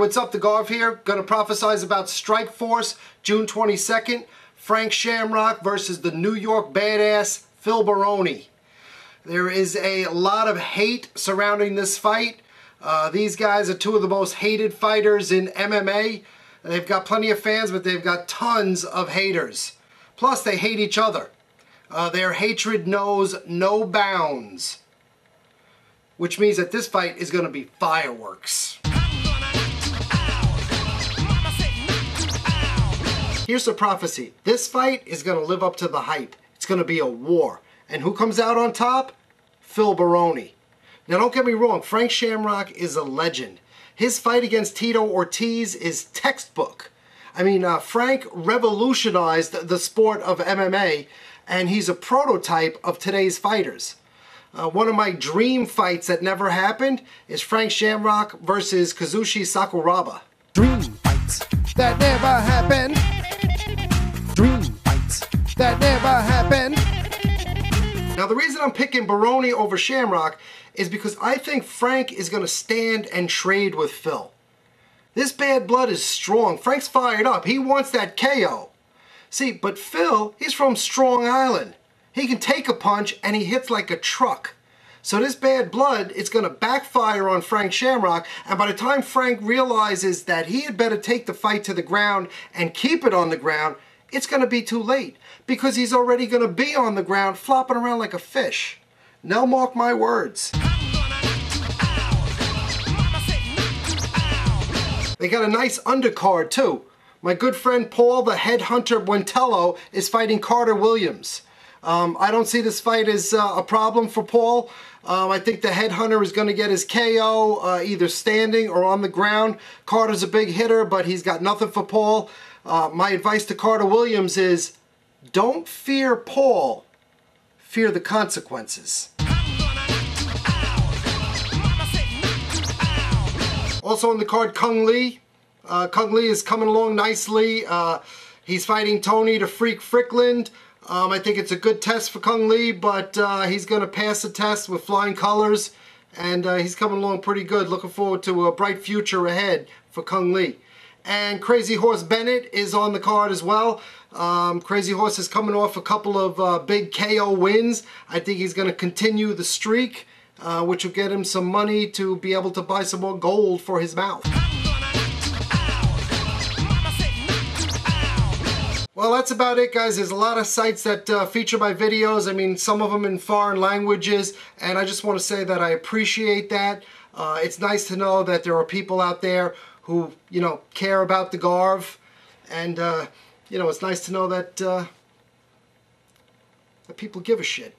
what's up? TheGARV here. Gonna prophesize about StrikeForce, June 22nd. Frank Shamrock versus the New York badass Phil Baroni. There is a lot of hate surrounding this fight. These guys are two of the most hated fighters in MMA. They've got plenty of fans, but they've got tons of haters. Plus, they hate each other. Their hatred knows no bounds, which means that this fight is going to be fireworks. Here's the prophecy. This fight is going to live up to the hype. It's going to be a war. And who comes out on top? Phil Baroni. Now, don't get me wrong. Frank Shamrock is a legend. His fight against Tito Ortiz is textbook. I mean, Frank revolutionized the sport of MMA, and he's a prototype of today's fighters. One of my dream fights that never happened is Frank Shamrock versus Kazushi Sakuraba. Dream fights that never happened. Dream fights that never happened. Now, the reason I'm picking Baroni over Shamrock is because I think Frank is going to stand and trade with Phil. This bad blood is strong. Frank's fired up. He wants that KO. See, but Phil, he's from Strong Island. He can take a punch and he hits like a truck. So this bad blood, it's going to backfire on Frank Shamrock, and by the time Frank realizes that he had better take the fight to the ground and keep it on the ground, it's going to be too late, because he's already going to be on the ground flopping around like a fish. Now mark my words. They got a nice undercard too. My good friend Paul the Headhunter Buentello is fighting Carter Williams. I don't see this fight as a problem for Paul. I think the Headhunter is going to get his KO either standing or on the ground. Carter's a big hitter, but he's got nothing for Paul. My advice to Carter Williams is, don't fear Paul, fear the consequences. Also on the card, Kung Lee. Kung Lee is coming along nicely. He's fighting Tony the Freak Frickland. I think it's a good test for Kung Lee, but he's going to pass the test with flying colors, and he's coming along pretty good. Looking forward to a bright future ahead for Kung Lee. And Crazy Horse Bennett is on the card as well. Crazy Horse is coming off a couple of big KO wins. I think he's going to continue the streak, which will get him some money to be able to buy some more gold for his mouth. Well, that's about it, guys. There's a lot of sites that feature my videos. I mean, some of them in foreign languages, and I just want to say that I appreciate that. It's nice to know that there are people out there who, you know, care about TheGARV, and, you know, it's nice to know that, that people give a shit.